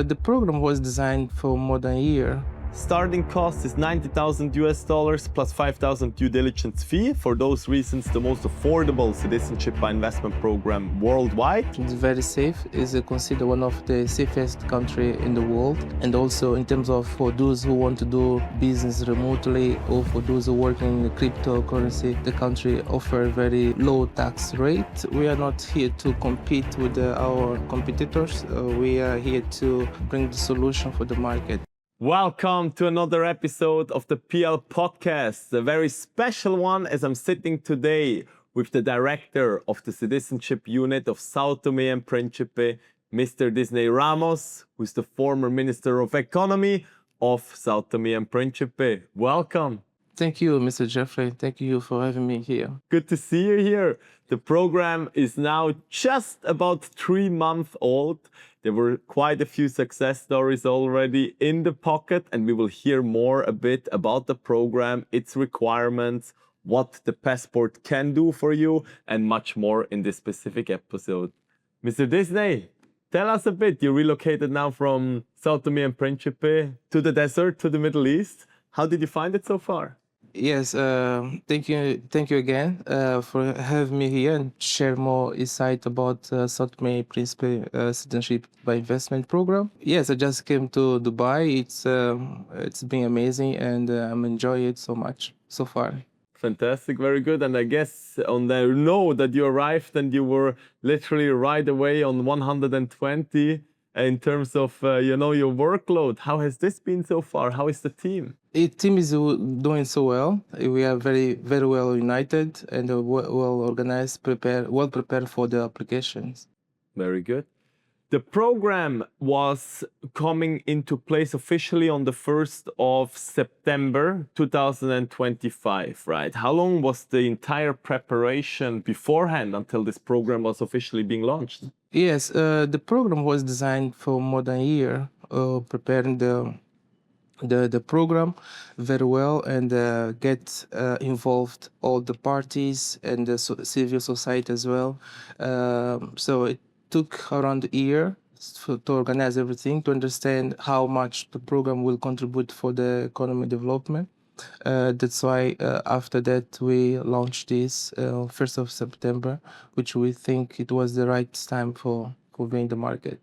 The program was designed for more than a year. Starting cost is $90,000 plus 5,000 due diligence fee. For those reasons, the most affordable citizenship by investment program worldwide. It's very safe. It's considered one of the safest country in the world. And also in terms of for those who want to do business remotely or for those who work in cryptocurrency, the country offers a very low tax rate. We are not here to compete with our competitors. We are here to bring the solution for the market. Welcome to another episode of the PL Podcast, a very special one as I'm sitting today with the director of the citizenship unit of São Tomé Príncipe, Mr. Disney Ramos, who's the former Minister of Economy of São Tomé Príncipe. Welcome. Thank you, Mr. Jeffrey. Thank you for having me here. Good to see you here. The program is now just about 3 months old. There were quite a few success stories already in the pocket, and we will hear more a bit about the program, its requirements, what the passport can do for you, and much more in this specific episode. Mr. Disney, tell us a bit. You relocated now from São Tomé and Príncipe to the desert, to the Middle East. How did you find it so far? Yes, thank you again for having me here and share more insight about São Tomé Príncipe Citizenship by Investment Program. Yes, I just came to Dubai. It's been amazing and I'm enjoying it so much so far. Fantastic, very good. And I guess on the note that you arrived and you were literally right away on 120 in terms of your workload. How has this been so far? How is the team? The team is doing so well. We are very, very well united and well organized, well prepared for the applications. Very good. The program was coming into place officially on the 1st of September 2025, right? How long was the entire preparation beforehand until this program was officially being launched? Yes, the program was designed for more than a year, preparing the program very well and get involved all the parties and the civil society as well. So it took around a year to organize everything, to understand how much the program will contribute for the economy development. That's why after that we launched this 1st of September, which we think it was the right time for being the market.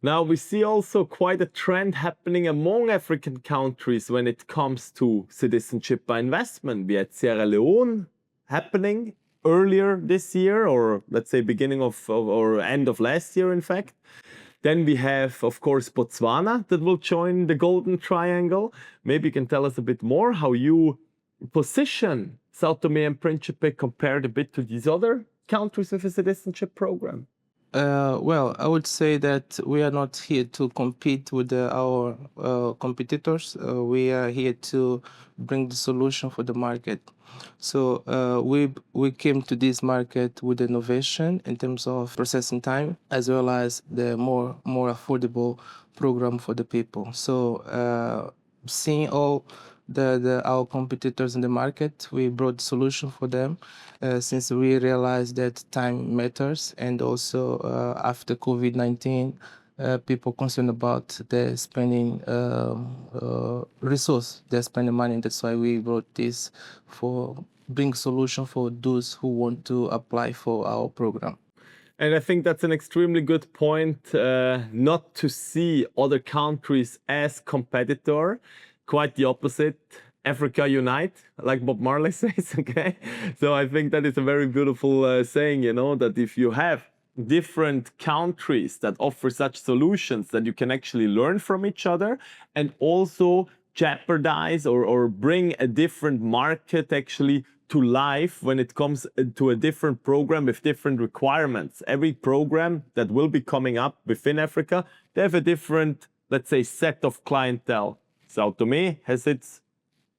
Now we see also quite a trend happening among African countries when it comes to citizenship by investment. We had Sierra Leone happening earlier this year, or let's say beginning of or end of last year, in fact. Then we have, of course, Botswana that will join the Golden Triangle. Maybe you can tell us a bit more how you position São Tomé and Príncipe compared a bit to these other countries with a citizenship program. Well, I would say that we are not here to compete with our competitors. We are here to bring the solution for the market. So we came to this market with innovation in terms of processing time, as well as the more affordable program for the people. So seeing all our competitors in the market, we brought the solution for them since we realized that time matters, and also after COVID-19, people concerned about the spending resource, they're spending money. That's why we brought this for bring solution for those who want to apply for our program. And I think that's an extremely good point, not to see other countries as competitor. Quite the opposite. Africa unite, like Bob Marley says, okay? So I think that is a very beautiful saying, that if you have different countries that offer such solutions, that you can actually learn from each other and also jeopardize or bring a different market actually to life when it comes to a different program with different requirements. Every program that will be coming up within Africa, they have a different, let's say, set of clientele. São Tomé has its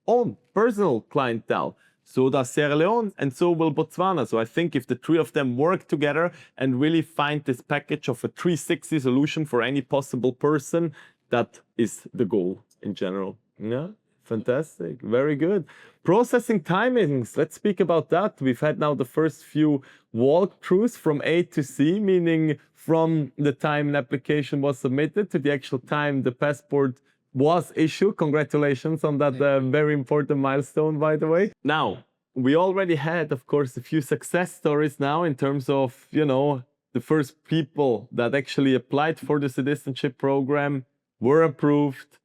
own personal clientele. So does Sierra Leone, and so will Botswana. So I think if the three of them work together and really find this package of a 360 solution for any possible person, that is the goal in general. Yeah. Fantastic. Very good. Processing timings. Let's speak about that. We've had now the first few walkthroughs from A to C, meaning from the time an application was submitted to the actual time the passport was issued. Congratulations on that very important milestone, by the way. Now, we already had, of course, a few success stories now in terms of, the first people that actually applied for the citizenship program were approved,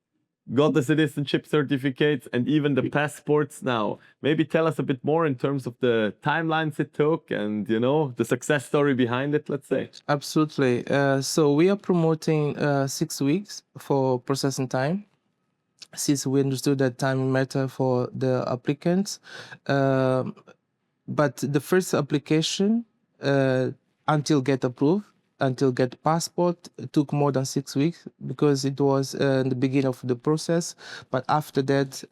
got the citizenship certificates, and even the passports now. Maybe tell us a bit more in terms of the timelines it took and, the success story behind it, let's say. Absolutely. So we are promoting 6 weeks for processing time, since we understood that time matter for the applicants. But the first application, until get approved, until get passport, it took more than 6 weeks because it was in the beginning of the process. But after that,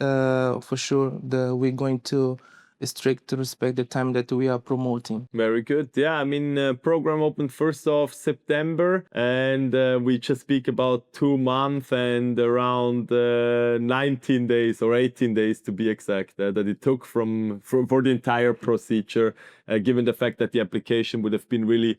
for sure, we're going to strict to respect the time that we are promoting. Very good. Yeah, I mean, program opened 1st of September, and we just speak about 2 months and around 19 days or 18 days to be exact, that it took for the entire procedure, given the fact that the application would have been really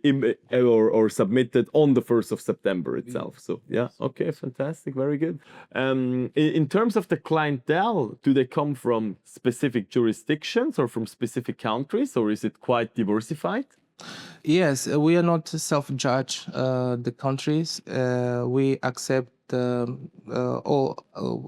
or submitted on the 1st of September itself. So yeah, okay, fantastic, very good. In terms of the clientele, do they come from specific jurisdictions or from specific countries, or is it quite diversified? Yes, we are not self-judge the countries. We accept all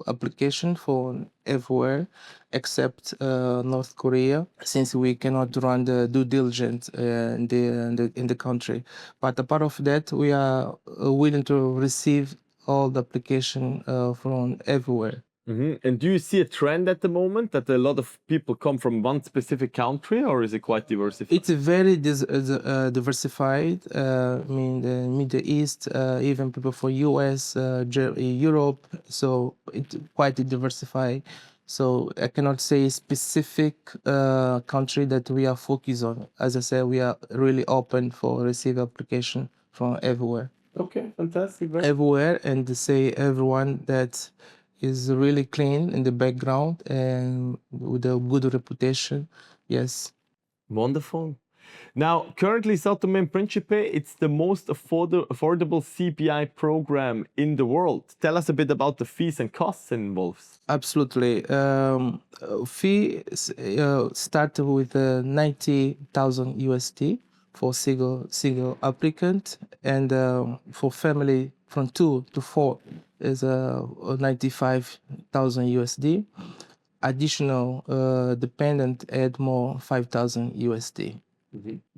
application for everywhere except North Korea, since we cannot run the due diligence in the country. But apart of that, we are willing to receive all the application from everywhere. And do you see a trend at the moment that a lot of people come from one specific country, or is it quite diversified? It's very diversified. I mean, the Middle East, even people from US, Europe. So it's quite diversified. So I cannot say a specific country that we are focused on. As I said, we are really open for receive application from everywhere. Okay, fantastic. Everywhere, and to say everyone that is really clean in the background and with a good reputation. Yes. Wonderful. Now, currently, São Tomé Príncipe, it's the most affordable CPI program in the world. Tell us a bit about the fees and costs involved. Absolutely. Fee start with 90,000 USD for single applicant, and for family from 2 to 4 is 95,000 USD. Additional dependent add more 5,000 USD.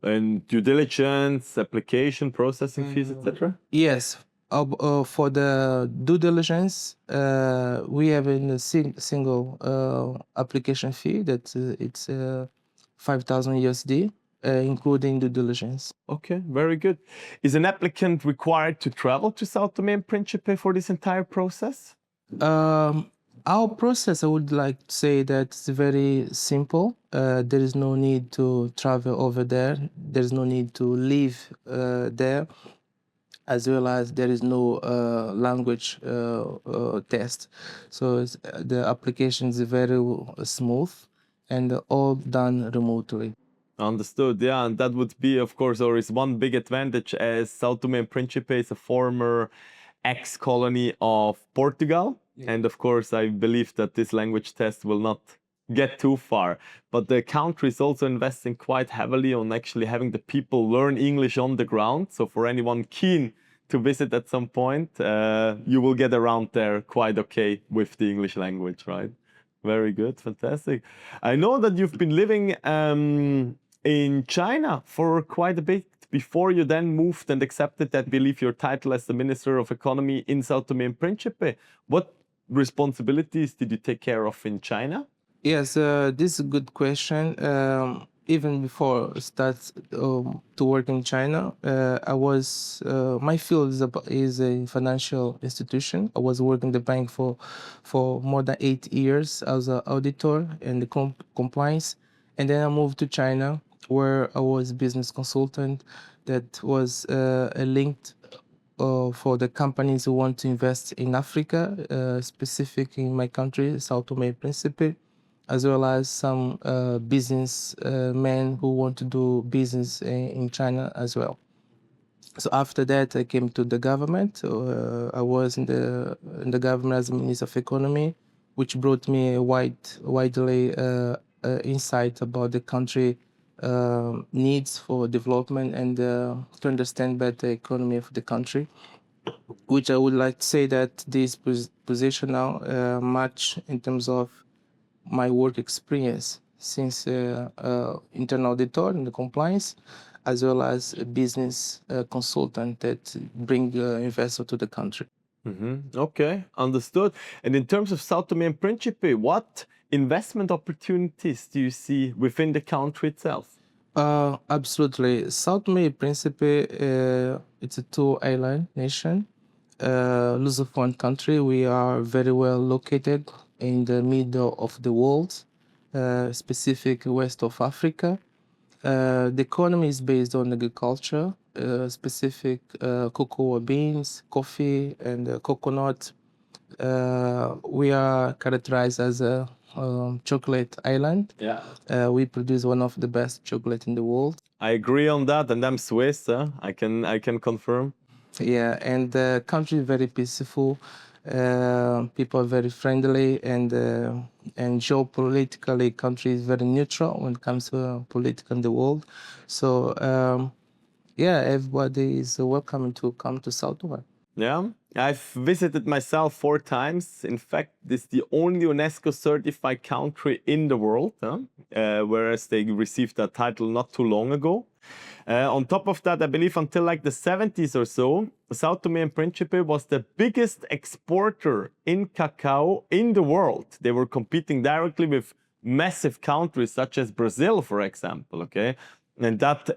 And due diligence, application, processing fees, etc. Yes. For the due diligence, we have a single application fee that it's 5,000 USD, including due diligence. Okay, very good. Is an applicant required to travel to São Tomé Príncipe for this entire process? Our process, I would like to say that it's very simple. There is no need to travel over there. There's no need to live there, as well as there is no language test. So the application is very smooth and all done remotely. Understood, yeah, and that would be, of course, or is one big advantage, as São Tomé Príncipe is a former ex-colony of Portugal. Yeah. And of course, I believe that this language test will not get too far. But the country is also investing quite heavily on actually having the people learn English on the ground. So for anyone keen to visit at some point, you will get around there quite okay with the English language, right? Very good, fantastic. I know that you've been living in China for quite a bit before you then moved and accepted that, believe, your title as the Minister of Economy in São Tomé Príncipe. What responsibilities did you take care of in China? Yes, this is a good question. Even before I start to work in China, my field is a financial institution. I was working in the bank for more than 8 years as an auditor and the compliance. And then I moved to China, where I was business consultant that was linked for the companies who want to invest in Africa, specific in my country, São Tomé Príncipe, as well as some business men who want to do business in China as well. So after that, I came to the government. I was in the government as Minister of Economy, which brought me a widely insight about the country needs for development and to understand better the economy of the country. Which I would like to say that this position now match in terms of my work experience since internal auditor in the compliance, as well as a business consultant that bring investor to the country. Okay, understood. And in terms of São Tomé and Príncipe, what investment opportunities do you see within the country itself? Absolutely. São Tomé Príncipe, it's a two-island nation, Lusophone country. We are very well located in the middle of the world, specific west of Africa. The economy is based on agriculture, specific cocoa beans, coffee, and coconut. We are characterized as a chocolate island. Yeah. We produce one of the best chocolate in the world. I agree on that, and I'm Swiss. I can confirm. Yeah, and the country is very peaceful. People are very friendly, and geopolitically, country is very neutral when it comes to politics in the world. So yeah, everybody is welcome to come to South Tomé. Yeah, I've visited myself 4 times. In fact, this is the only UNESCO certified country in the world, whereas they received that title not too long ago. On top of that, I believe until like the 70s or so, São Tomé and Príncipe was the biggest exporter in cacao in the world. They were competing directly with massive countries such as Brazil, for example, okay? And that,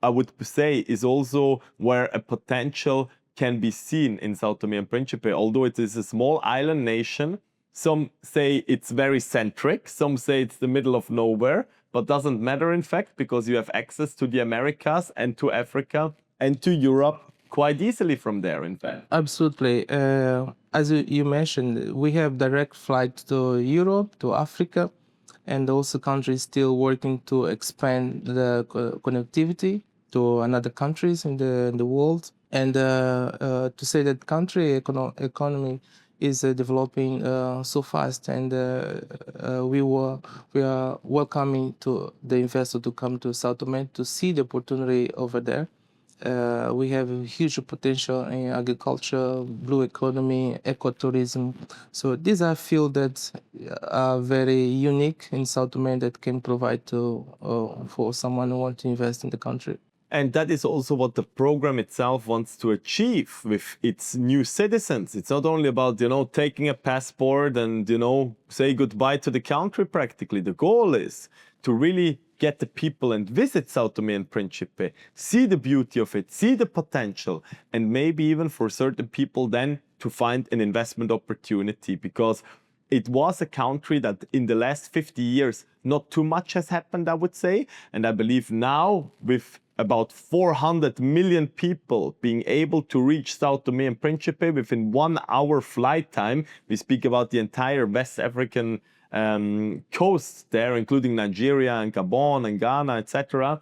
I would say, is also where a potential can be seen in São Tomé and Príncipe. Although it is a small island nation, some say it's very centric, some say it's the middle of nowhere, but doesn't matter in fact, because you have access to the Americas and to Africa and to Europe quite easily from there, in fact. Absolutely. As you mentioned, we have direct flights to Europe, to Africa, and also countries still working to expand the connectivity to another countries in the world. And to say that country economy is developing so fast, and we are welcoming to the investor to come to São Tomé to see the opportunity over there. We have a huge potential in agriculture, blue economy, ecotourism. So these are fields that are very unique in São Tomé that can provide to for someone who wants to invest in the country. And that is also what the program itself wants to achieve with its new citizens. It's not only about, taking a passport and, say goodbye to the country practically. The goal is to really get the people and visit São Tomé and Príncipe, see the beauty of it, see the potential, and maybe even for certain people then to find an investment opportunity, because it was a country that in the last 50 years, not too much has happened, I would say. And I believe now with about 400 million people being able to reach São Tomé and Príncipe within 1 hour flight time. We speak about the entire West African coast there, including Nigeria and Gabon and Ghana, etc.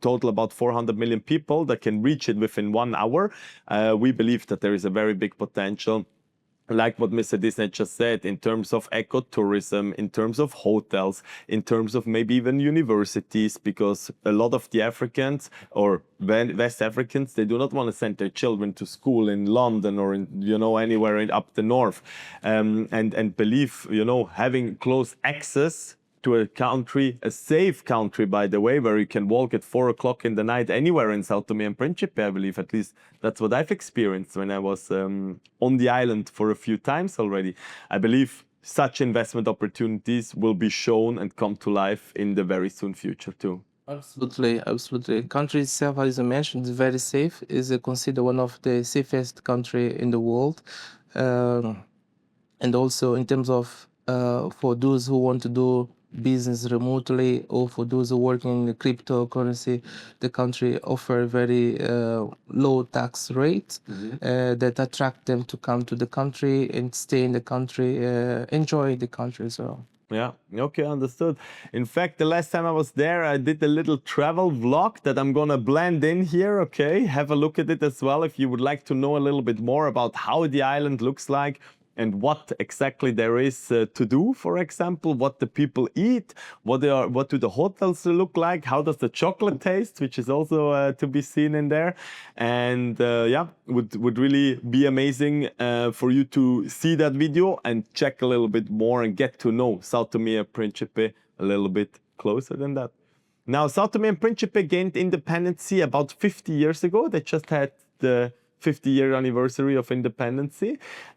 Total about 400 million people that can reach it within 1 hour. We believe that there is a very big potential, like what Mr. Disney just said, in terms of ecotourism, in terms of hotels, in terms of maybe even universities, because a lot of the Africans or West Africans, they do not want to send their children to school in London or in, anywhere up the north. And believe, having close access to a country, a safe country, by the way, where you can walk at 4 o'clock in the night anywhere in São Tomé and Príncipe, I believe. At least that's what I've experienced when I was on the island for a few times already. I believe such investment opportunities will be shown and come to life in the very soon future too. Absolutely, absolutely. Country itself, as you mentioned, is very safe. Is considered one of the safest country in the world, and also in terms of for those who want to do business remotely or for those who work in the cryptocurrency, the country offer very low tax rates that attract them to come to the country and stay in the country, enjoy the country as well. Yeah, okay, understood. In fact, the last time I was there, I did a little travel vlog that I'm gonna blend in here, okay? Have a look at it as well if you would like to know a little bit more about how the island looks like and what exactly there is to do, for example, what the people eat, what do the hotels look like, how does the chocolate taste, which is also to be seen in there. And yeah, would really be amazing for you to see that video and check a little bit more and get to know São Tomé and Príncipe a little bit closer than that. Now, São Tomé and Príncipe gained independence about 50 years ago. They just had the 50-year anniversary of independence.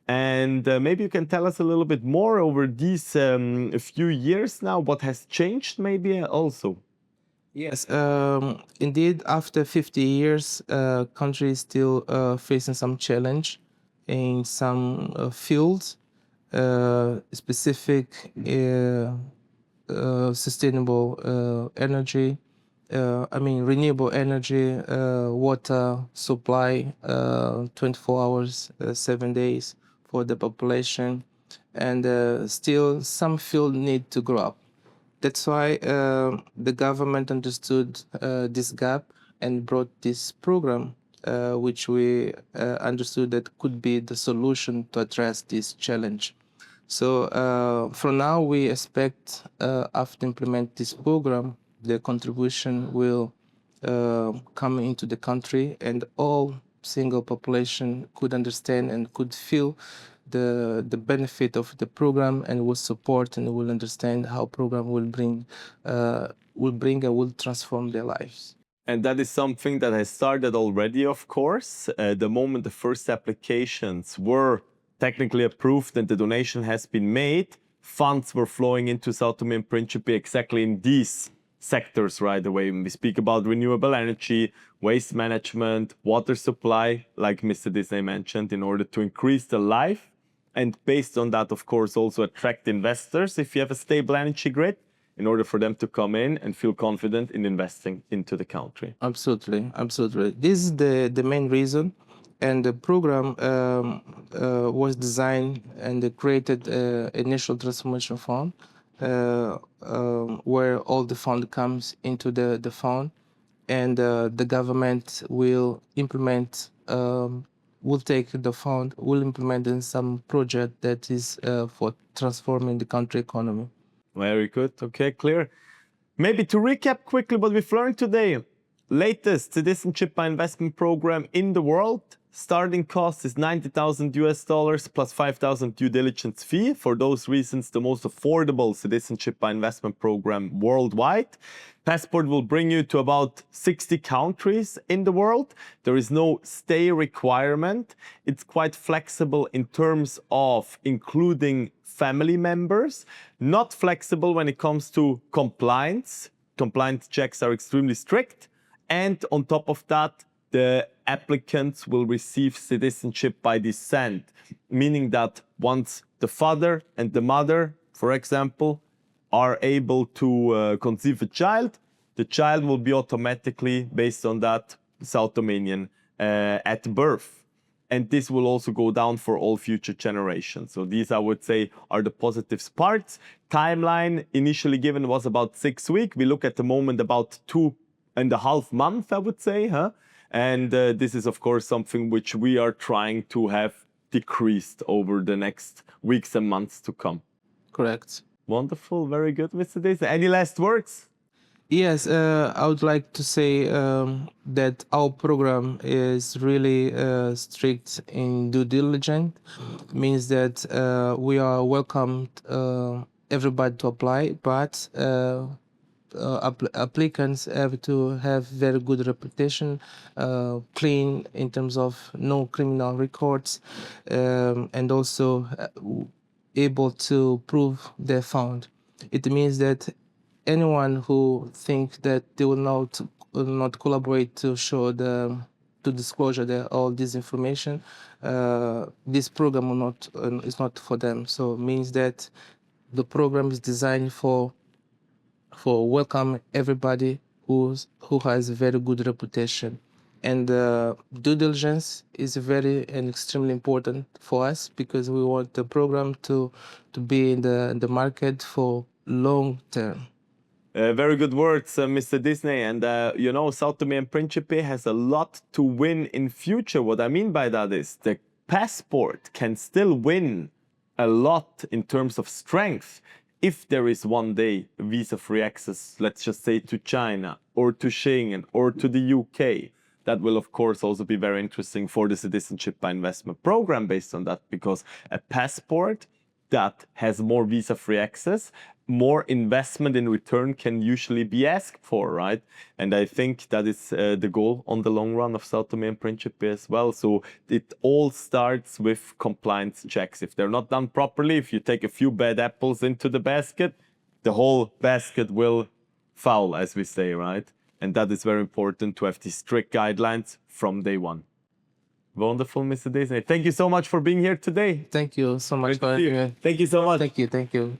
And maybe you can tell us a little bit more over these few years now, what has changed maybe also? Yes, indeed, after 50 years, country is still facing some challenge in some fields, specific sustainable energy, renewable energy, water supply, 24 hours, 7 days for the population, and still some field need to grow up. That's why the government understood this gap and brought this program, which we understood that could be the solution to address this challenge. So from now, we expect after implement this program, the contribution will come into the country, and all single population could understand and could feel the benefit of the program and will support and will understand how program will bring and will transform their lives. And that is something that has started already, of course. The moment the first applications were technically approved and the donation has been made, funds were flowing into São Tomé and Príncipe exactly in these sectors right away. When we speak about renewable energy, waste management, water supply, like Mr. Disney mentioned, in order to increase the life. And based on that, of course, also attract investors if you have a stable energy grid, in order for them to come in and feel confident in investing into the country. Absolutely, absolutely. This is the main reason. And the program was designed and created initial transformation fund, where all the fund comes into the fund, and the government will implement, will take the fund, will implement in some project that is for transforming the country economy. Very good. Okay, clear. Maybe to recap quickly what we've learned today. Latest citizenship by investment program in the world. Starting cost is $90,000 plus 5,000 due diligence fee. For those reasons, the most affordable citizenship by investment program worldwide. Passport will bring you to about 60 countries in the world. There is no stay requirement. It's quite flexible in terms of including family members. Not flexible when it comes to compliance. Compliance checks are extremely strict. And on top of that, the applicants will receive citizenship by descent, meaning that once the father and the mother, for example, are able to conceive a child, the child will be automatically, based on that, South Dominion at birth. And this will also go down for all future generations. So these, I would say, are the positive parts. Timeline initially given was about 6 weeks. We look at the moment about 2.5 months, I would say, huh? And this is, of course, something which we are trying to have decreased over the next weeks and months to come. Correct. Wonderful. Very good, Mr. Desa. Any last words? Yes, I would like to say that our program is really strict in due diligence. Means that we are welcomed everybody to apply, but applicants have to have very good reputation, clean in terms of no criminal records, and also able to prove their found. It means that anyone who think that they will not collaborate to show to disclosure all this information, this program will not is not for them. So it means that the program is designed for for welcome everybody who has a very good reputation. And due diligence is very and extremely important for us because we want the program to be in the market for long term. Very good words, Mr. Disney. And you know, São Tomé and Príncipe has a lot to win in future. What I mean by that is the passport can still win a lot in terms of strength if there is one day visa-free access, let's just say to China or to Schengen or to the UK. That will, of course, also be very interesting for the Citizenship by Investment program based on that, because a passport that has more visa-free access, more investment in return can usually be asked for, right? And I think that is the goal on the long run of São Tomé and Príncipe as well. So it all starts with compliance checks. If they're not done properly, if you take a few bad apples into the basket, the whole basket will foul, as we say, right? And that is very important to have these strict guidelines from day one. Wonderful, Mr. Disney. Thank you so much for being here today. Thank you so much Great to for see you. having me. Thank you so much. Thank you.